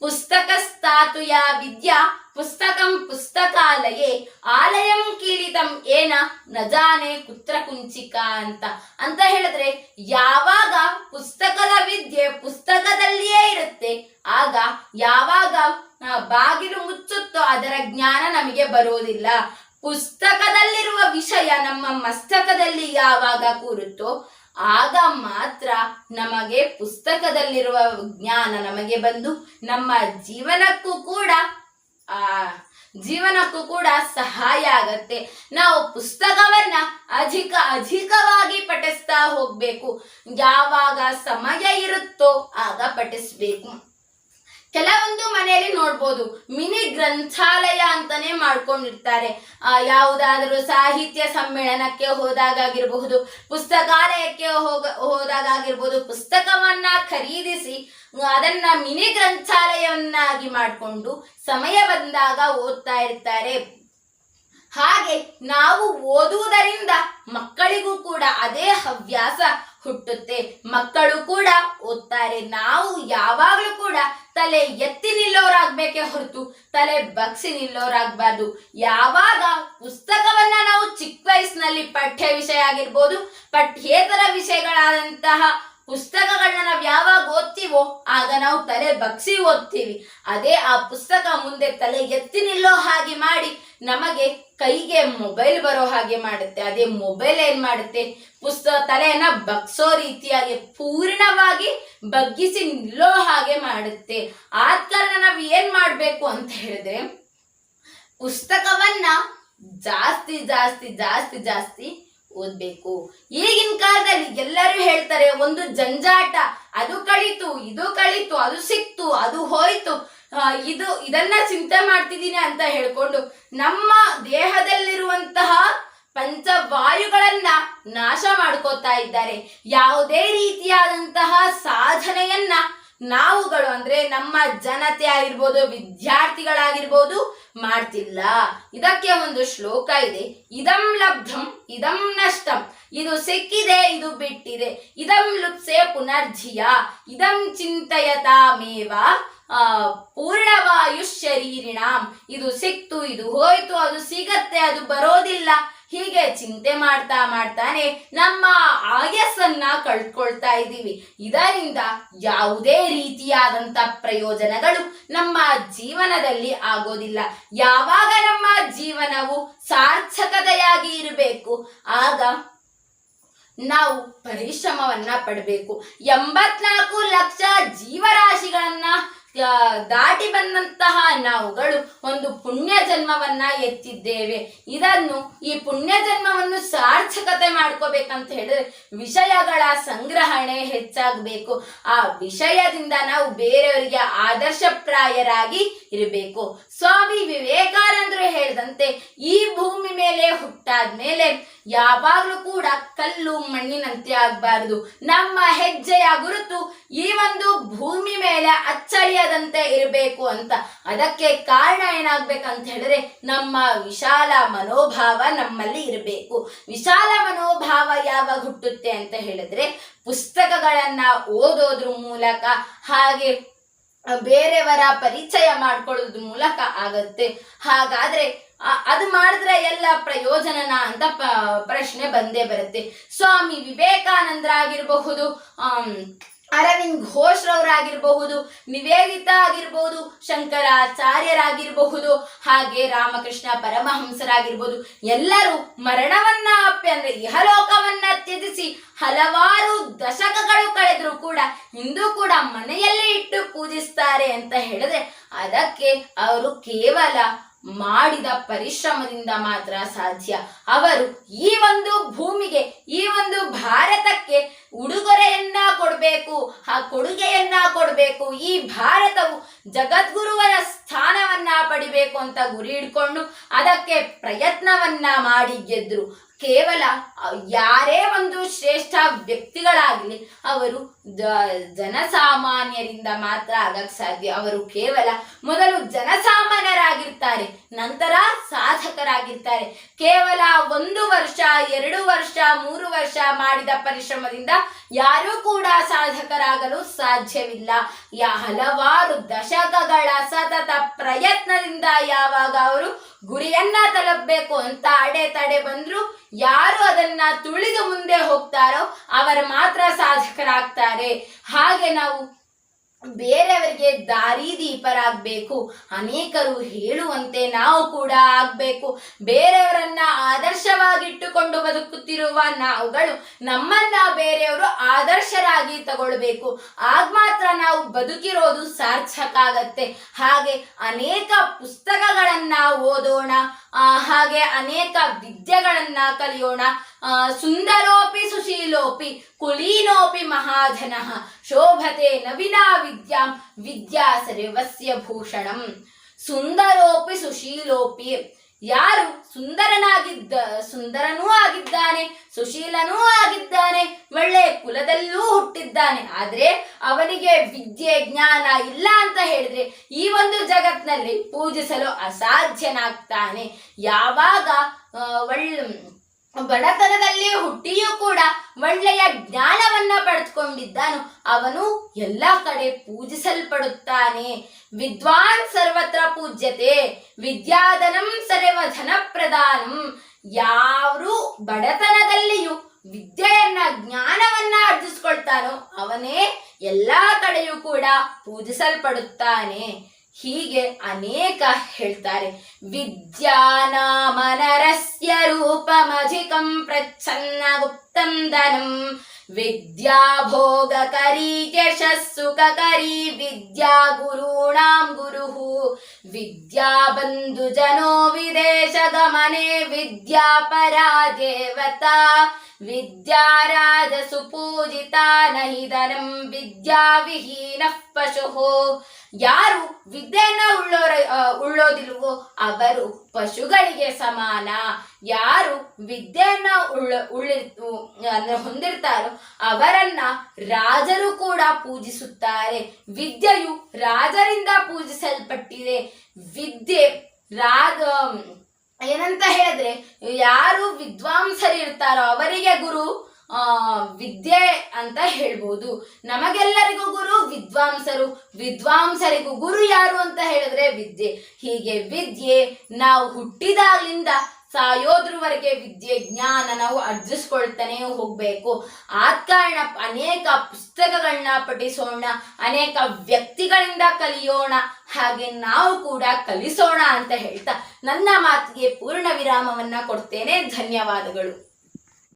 ಪುಸ್ತಕ ಸ್ಥಾತುಯ ವಿದ್ಯಾ ಪುಸ್ತಕಂ ಪುಸ್ತಕಾಲಯೇ ಆಲಯಂ ಕೀಲಿತಂ ಏನ ನಜಾನೆ ಕುತ್ರ ಕುಂಚಿಕ ಅಂತ ಹೇಳಿದ್ರೆ, ಯಾವಾಗ ಪುಸ್ತಕದ ವಿದ್ಯೆ ಪುಸ್ತಕದಲ್ಲಿಯೇ ಇರುತ್ತೆ, ಆಗ ಯಾವಾಗ ಬಾಗಿಲು ಮುಚ್ಚುತ್ತೋ ಅದರ ಜ್ಞಾನ ನಮಗೆ ಬರೋದಿಲ್ಲ. ಪುಸ್ತಕದಲ್ಲಿರುವ ವಿಷಯ ನಮ್ಮ ಮಸ್ತಕದಲ್ಲಿ ಯಾವಾಗ ಕೂರುತ್ತೋ ಆಗ ಮಾತ್ರ ನಮಗೆ ಪುಸ್ತಕದಲ್ಲಿರುವ ಜ್ಞಾನ ನಮಗೆ ಬಂದು ನಮ್ಮ ಜೀವನಕ್ಕೂ ಕೂಡ ಸಹಾಯ ಆಗತ್ತೆ. ನಾವು ಪುಸ್ತಕವನ್ನ ಅಧಿಕವಾಗಿ ಪಠಿಸ್ತಾ ಹೋಗ್ಬೇಕು. ಯಾವಾಗ ಸಮಯ ಇರುತ್ತೋ ಆಗ ಪಠಿಸ್ಬೇಕು. ಕೆಲವೊಂದು ಮನೆಯಲ್ಲಿ ನೋಡ್ಬೋದು, ಮಿನಿ ಗ್ರಂಥಾಲಯ ಅಂತಾನೆ ಮಾಡ್ಕೊಂಡಿರ್ತಾರೆ. ಯಾವುದಾದರೂ ಸಾಹಿತ್ಯ ಸಮ್ಮೇಳನಕ್ಕೆ ಹೋದಾಗಿರಬಹುದು, ಪುಸ್ತಕಾಲಯಕ್ಕೆ ಹೋದಾಗಿರ್ಬೋದು, ಪುಸ್ತಕವನ್ನ ಖರೀದಿಸಿ ಅದನ್ನ ಮಿನಿ ಗ್ರಂಥಾಲಯವನ್ನಾಗಿ ಮಾಡಿಕೊಂಡು ಸಮಯ ಬಂದಾಗ ಓದ್ತಾ ಇರ್ತಾರೆ. ಹಾಗೆ ನಾವು ಓದುವುದರಿಂದ ಮಕ್ಕಳಿಗೂ ಕೂಡ ಅದೇ ಹವ್ಯಾಸ ಹುಟ್ಟುತ್ತೆ. ಮಕ್ಕಳು ಕೂಡ ಓದ್ತಾರೆ. ನಾವು ಯಾವಾಗಲೂ ಕೂಡ ತಲೆ ಎತ್ತಿ ನಿಲ್ಲೋರಾಗ್ಬೇಕೇ ಹೊರತು ತಲೆ ಬಗ್ಸಿ ನಿಲ್ಲೋರಾಗಬಾರ್ದು. ಯಾವಾಗ ಪುಸ್ತಕವನ್ನ ನಾವು ಚಿಕ್ಕ ವಯಸ್ಸಿನಲ್ಲಿ ಪಠ್ಯ ವಿಷಯ ಆಗಿರ್ಬೋದು, ಪಠ್ಯೇತರ ವಿಷಯಗಳಾದಂತಹ ಪುಸ್ತಕಗಳನ್ನ ನಾವು ಯಾವಾಗ ಓದ್ತೀವೋ ಆಗ ನಾವು ತಲೆ ಬಗ್ಸಿ ಓದ್ತೀವಿ. ಅದೇ ಆ ಪುಸ್ತಕ ಮುಂದೆ ತಲೆ ಎತ್ತಿ ನಿಲ್ಲೋ ಹಾಗೆ ಮಾಡಿ ನಮಗೆ ಕೈಗೆ ಮೊಬೈಲ್ ಬರೋ ಹಾಗೆ ಮಾಡುತ್ತೆ. ಅದೇ ಮೊಬೈಲ್ ಏನ್ ಮಾಡುತ್ತೆ, ತಲೆಯನ್ನ ಬಗ್ಸೋ ರೀತಿಯಾಗಿ ಪೂರ್ಣವಾಗಿ ಬಗ್ಗಿಸಿ ನಿಲ್ಲೋ ಹಾಗೆ ಮಾಡುತ್ತೆ. ಆದ ಕಾರಣ ನಾವು ಏನ್ ಮಾಡ್ಬೇಕು ಅಂತ ಹೇಳಿದ್ರೆ, ಪುಸ್ತಕವನ್ನ ಜಾಸ್ತಿ ಜಾಸ್ತಿ ಜಾಸ್ತಿ ಜಾಸ್ತಿ ಓದ್ಬೇಕು. ಈಗಿನ ಕಾಲದಲ್ಲಿ ಎಲ್ಲರೂ ಹೇಳ್ತಾರೆ ಒಂದು ಜಂಜಾಟ, ಅದು ಕಳಿತು ಇದು ಕಳಿತು, ಅದು ಸಿಕ್ತು ಅದು ಹೋಯ್ತು, ಇದನ್ನ ಚಿಂತೆ ಮಾಡ್ತಿದ್ದೀನಿ ಅಂತ ಹೇಳ್ಕೊಂಡು ನಮ್ಮ ದೇಹದಲ್ಲಿರುವಂತಹ ಪಂಚವಾಯುಗಳನ್ನ ನಾಶ ಮಾಡ್ಕೋತಾ ಇದ್ದಾರೆ. ಯಾವುದೇ ರೀತಿಯಾದಂತಹ ಸಾಧನೆಯನ್ನ ನಾವುಗಳು ಅಂದ್ರೆ ನಮ್ಮ ಜನತೆ ಆಗಿರ್ಬೋದು, ವಿದ್ಯಾರ್ಥಿಗಳಾಗಿರ್ಬೋದು ಮಾಡ್ತಿಲ್ಲ. ಇದಕ್ಕೆ ಒಂದು ಶ್ಲೋಕ ಇದೆ, ಇದಂ ಲಬ್ಧಂ ಇದಂ ನಷ್ಟಂ, ಇದು ಸಿಕ್ಕಿದೆ ಇದು ಬಿಟ್ಟಿದೆ, ಇದಂ ಲುಪ್ಸೆ ಪುನರ್ಜಿಯ, ಇದಂ ಚಿಂತಯತಾಮೇವ ಪೂರ್ಣವಾಯು ಶರೀರಿಣಾಂ, ಇದು ಸಿಕ್ತು ಇದು ಹೋಯ್ತು, ಅದು ಸಿಗತ್ತೆ ಅದು ಬರೋದಿಲ್ಲ, ಹೀಗೆ ಚಿಂತೆ ಮಾಡ್ತಾನೆ ನಮ್ಮ ಆಯಸ್ಸನ್ನ ಕಳ್ಕೊಳ್ತಾ ಇದ್ದೀವಿ. ಇದರಿಂದ ಯಾವುದೇ ರೀತಿಯಾದಂತ ಪ್ರಯೋಜನಗಳು ನಮ್ಮ ಜೀವನದಲ್ಲಿ ಆಗೋದಿಲ್ಲ. ಯಾವಾಗ ನಮ್ಮ ಜೀವನವು ಸಾರ್ಥಕತೆಯಾಗಿ ಇರಬೇಕು ಆಗ ನಾವು ಪರಿಶ್ರಮವನ್ನ ಪಡಬೇಕು. 84 ಲಕ್ಷ ಜೀವರಾಶಿಗಳನ್ನ ದಾಟಿ ಬಂದಂತಹ ನಾವುಗಳು ಒಂದು ಪುಣ್ಯ ಜನ್ಮವನ್ನ ಎತ್ತಿದ್ದೇವೆ. ಈ ಪುಣ್ಯ ಜನ್ಮವನ್ನು ಸಾರ್ಥಕತೆ ಮಾಡ್ಕೋಬೇಕಂತ ಹೇಳಿದ್ರೆ ವಿಷಯಗಳ ಸಂಗ್ರಹಣೆ ಹೆಚ್ಚಾಗಬೇಕು. ಆ ವಿಷಯದಿಂದ ನಾವು ಬೇರೆಯವರಿಗೆ ಆದರ್ಶಪ್ರಾಯರಾಗಿ ಇರಬೇಕು. ಸ್ವಾಮಿ ವಿವೇಕಾನಂದರು ಹೇಳಿದಂತೆ ಈ ಭೂಮಿ ಮೇಲೆ ಹುಟ್ಟಾದ್ಮೇಲೆ ಯಾವಾಗ್ಲೂ ಕೂಡ ಕಲ್ಲು ಮಣ್ಣಿನಂತೆ ಆಗ್ಬಾರ್ದು. ನಮ್ಮ ಹೆಜ್ಜೆಯ ಗುರುತು ಈ ಒಂದು ಭೂಮಿ ಮೇಲೆ ಅಚ್ಚಳಿಯದಂತೆ ಇರಬೇಕು ಅಂತ. ಅದಕ್ಕೆ ಕಾರಣ ಏನಾಗ್ಬೇಕಂತ ಹೇಳಿದ್ರೆ ನಮ್ಮ ವಿಶಾಲ ಮನೋಭಾವ ನಮ್ಮಲ್ಲಿ ಇರಬೇಕು. ವಿಶಾಲ ಮನೋಭಾವ ಯಾವಾಗ ಹುಟ್ಟುತ್ತೆ ಅಂತ ಹೇಳಿದ್ರೆ ಪುಸ್ತಕಗಳನ್ನ ಓದೋದ್ರ ಮೂಲಕ, ಹಾಗೆ ಬೇರೆಯವರ ಪರಿಚಯ ಮಾಡ್ಕೊಳ್ಳೋದ್ರ ಮೂಲಕ ಆಗತ್ತೆ. ಹಾಗಾದ್ರೆ ಅದು ಮಾಡಿದ್ರೆ ಎಲ್ಲ ಪ್ರಯೋಜನನ ಅಂತ ಪ್ರಶ್ನೆ ಬಂದೇ ಬರುತ್ತೆ. ಸ್ವಾಮಿ ವಿವೇಕಾನಂದರಾಗಿರಬಹುದು, ಅರವಿಂದ್ ಘೋಷ್ರವರಾಗಿರಬಹುದು, ನಿವೇದಿತಾ ಆಗಿರಬಹುದು, ಶಂಕರಾಚಾರ್ಯರಾಗಿರಬಹುದು, ಹಾಗೆ ರಾಮಕೃಷ್ಣ ಪರಮಹಂಸರಾಗಿರ್ಬೋದು, ಎಲ್ಲರೂ ಮರಣವನ್ನ ಅಂದ್ರೆ ಇಹಲೋಕವನ್ನ ತ್ಯಜಿಸಿ ಹಲವಾರು ದಶಕಗಳು ಕಳೆದ್ರು ಕೂಡ ಇಂದು ಕೂಡ ಮನೆಯಲ್ಲೇ ಇಟ್ಟು ಪೂಜಿಸ್ತಾರೆ ಅಂತ ಹೇಳಿದ್ರೆ ಅದಕ್ಕೆ ಅವರು ಕೇವಲ ಮಾಡಿದ ಪರಿಶ್ರಮದಿಂದ ಮಾತ್ರ ಸಾಧ್ಯ. ಅವರು ಈ ಒಂದು ಭೂಮಿಗೆ, ಈ ಒಂದು ಭಾರತಕ್ಕೆ ಉಡುಗೊರೆಯನ್ನ ಕೊಡಬೇಕು, ಆ ಕೊಡುಗೆಯನ್ನ ಕೊಡಬೇಕು. ಈ ಭಾರತವು ಜಗದ್ಗುರುವರ ಸ್ಥಾನವನ್ನ ಪಡಿಬೇಕು ಅಂತ ಗುರಿ ಇಟ್ಕೊಂಡು ಅದಕ್ಕೆ ಪ್ರಯತ್ನವನ್ನ ಮಾಡಿ ಗೆದ್ರು. ಕೇವಲ ಯಾರೇ ಒಂದು ಶ್ರೇಷ್ಠ ವ್ಯಕ್ತಿಗಳಾಗಲಿ ಅವರು ಜನಸಾಮಾನ್ಯರಿಂದ ಮಾತ್ರ ಆಗಕ್ಕೆ ಸಾಧ್ಯ. ಅವರು ಕೇವಲ ಮೊದಲು ಜನಸಾಮಾನ್ಯರಾಗಿರ್ತಾರೆ, ನಂತರ ಸಾಧಕರಾಗಿರ್ತಾರೆ. ಕೇವಲ 1 ವರ್ಷ 2 ವರ್ಷ 3 ವರ್ಷ ಮಾಡಿದ ಪರಿಶ್ರಮದಿಂದ ಯಾರೂ ಕೂಡ ಸಾಧಕರಾಗಲು ಸಾಧ್ಯವಿಲ್ಲ. ಹಲವಾರು ದಶಕಗಳ ಸತತ ಪ್ರಯತ್ನದಿಂದ ಯಾವಾಗ ಅವರು ಗುರಿಯನ್ನ ತಲುಪಬೇಕು ಅಂತ ಅಡೆತಡೆ ಬಂದ್ರು, ಯಾರು ಅದನ್ನ ತುಳಿದು ಮುಂದೆ ಹೋಗ್ತಾರೋ ಅವರು ಮಾತ್ರ ಸಾಧಕರಾಗ್ತಾರೆ. ಹಾಗೆ ನಾವು ಬೇರೆಯವರಿಗೆ ದಾರಿದೀಪರಾಗಬೇಕು. ಅನೇಕರು ಹೇಳುವಂತೆ ನಾವು ಕೂಡ ಆಗ್ಬೇಕು. ಬೇರೆಯವರನ್ನ ಆದರ್ಶವಾಗಿಟ್ಟುಕೊಂಡು ಬದುಕುತ್ತಿರುವ ನಾವುಗಳು ನಮ್ಮನ್ನ ಬೇರೆಯವರು ಆದರ್ಶರಾಗಿ ತಗೊಳ್ಬೇಕು. ಆಗ ಮಾತ್ರ ನಾವು ಬದುಕಿರೋದು ಸಾರ್ಥಕ ಆಗತ್ತೆ. ಹಾಗೆ ಅನೇಕ ಪುಸ್ತಕಗಳನ್ನ ಓದೋಣ, ಹಾಗೆ ಅನೇಕ ವಿದ್ಯೆಗಳನ್ನ ಕಲಿಯೋಣ. ಸುಂದರೋಪಿ ಸುಶೀಲೋಪಿ ಕುಲೀನೋಪಿ ಮಹಾಜನಃ ಶೋಭತೆ ನವೀನಾ ವಿದ್ಯಾಂ ವಿದ್ಯಾ ಸರ್ವಸ್ಯ ಭೂಷಣಂ. ಸುಂದರೋಪಿ ಸುಶೀಲೋಪಿ, ಯಾರು ಸುಂದರನೂ ಆಗಿದ್ದಾನೆ, ಸುಶೀಲನೂ ಆಗಿದ್ದಾನೆ, ಒಳ್ಳೆ ಕುಲದಲ್ಲೂ ಹುಟ್ಟಿದ್ದಾನೆ, ಆದ್ರೆ ಅವನಿಗೆ ವಿದ್ಯೆ ಜ್ಞಾನ ಇಲ್ಲ ಅಂತ ಹೇಳಿದ್ರೆ ಈ ಒಂದು ಜಗತ್ನಲ್ಲಿ ಪೂಜಿಸಲು ಅಸಾಧ್ಯನಾಗ್ತಾನೆ. ಯಾವಾಗ ಬಡತನದಲ್ಲಿ ಹುಟ್ಟಿಯೂ ಕೂಡ ಒಳ್ಳೆಯ ಜ್ಞಾನವನ್ನ ಪಡೆದುಕೊಂಡಿದ್ದಾನೋ ಅವನು ಎಲ್ಲ ಕಡೆ ಪೂಜಿಸಲ್ಪಡುತ್ತಾನೆ. ವಿದ್ವಾನ್ ಸರ್ವತ್ರ ಪೂಜ್ಯತೆ ವಿದ್ಯಾಧನಂ ಸರ್ವಧನ ಪ್ರದಾನಂ. ಯಾರು ಬಡತನದಲ್ಲಿಯೂ ವಿದ್ಯೆಯನ್ನ ಜ್ಞಾನವನ್ನ ಅರ್ಜಿಸ್ಕೊಳ್ತಾನೋ ಅವನೇ ಎಲ್ಲಾ ಕಡೆಯೂ ಕೂಡ ಪೂಜಿಸಲ್ಪಡುತ್ತಾನೆ. ಹೀಗೆ ಅನೇಕ ಹೇಳ್ತಾರೆ. ವಿದ್ಯಾನಾಮನರಸ್ಯ ರೂಪಮಧಿಕಂ ಪ್ರಚ್ಛನ್ನ ಗುಪ್ತಂ ಧನಂ ವಿದ್ಯಾ ಭೋಗಕರೀ ಯಶಸ್ಸುಖಕರೀ ವಿದ್ಯಾ ಗುರುಣಾಂ ಗುರುಃ ವಿದ್ಯಾ ಬಂಧು ಜನೋ ವಿದೇಶ ಗಮನೆ ವಿದ್ಯಾ ಪರಾ ದೇವತಾ ವಿದ್ಯಾ ರಾಜಸು ಪೂಜಿತಾ ನಹಿ ಧನಂ ವಿದ್ಯಾ ವಿಹೀನಃ ಪಶುಃ. ಯಾರು ವಿದ್ಯೆಯನ್ನ ಉಳ್ಳೋದಿಲ್ವೋ ಅವರು ಪಶುಗಳಿಗೆ ಸಮಾನ. ಯಾರು ವಿದ್ಯೆಯನ್ನ ಹೊಂದಿರ್ತಾರೋ ಅವರನ್ನ ರಾಜರು ಕೂಡ ಪೂಜಿಸುತ್ತಾರೆ. ವಿದ್ಯೆಯು ರಾಜರಿಂದ ಪೂಜಿಸಲ್ಪಟ್ಟಿದೆ. ವಿದ್ಯೆ ಏನಂತ ಹೇಳಿದ್ರೆ ಯಾರು ವಿದ್ವಾಂಸರು ಇರ್ತಾರೋ ಅವರಿಗೆ ಗುರು ವಿದ್ಯೆ ಅಂತ ಹೇಳ್ಬೋದು. ನಮಗೆಲ್ಲರಿಗೂ ಗುರು ವಿದ್ವಾಂಸರು, ವಿದ್ವಾಂಸರಿಗೂ ಗುರು ಯಾರು ಅಂತ ಹೇಳಿದ್ರೆ ವಿದ್ಯೆ. ಹೀಗೆ ವಿದ್ಯೆ ನಾವು ಹುಟ್ಟಿದಾಗಲಿಂದ ಸಾಯೋದ್ರವರೆಗೆ ವಿದ್ಯೆ ಜ್ಞಾನ ನಾವು ಅರ್ಜಿಸ್ಕೊಳ್ತಾನೆ ಹೋಗ್ಬೇಕು. ಆದ ಕಾರಣ ಅನೇಕ ಪುಸ್ತಕಗಳನ್ನ ಪಠಿಸೋಣ, ಅನೇಕ ವ್ಯಕ್ತಿಗಳಿಂದ ಕಲಿಯೋಣ, ಹಾಗೆ ನಾವು ಕೂಡ ಕಲಿಸೋಣ ಅಂತ ಹೇಳ್ತಾ ನನ್ನ ಮಾತಿಗೆ ಪೂರ್ಣ ವಿರಾಮವನ್ನ ಕೊಡ್ತೇನೆ. ಧನ್ಯವಾದಗಳು.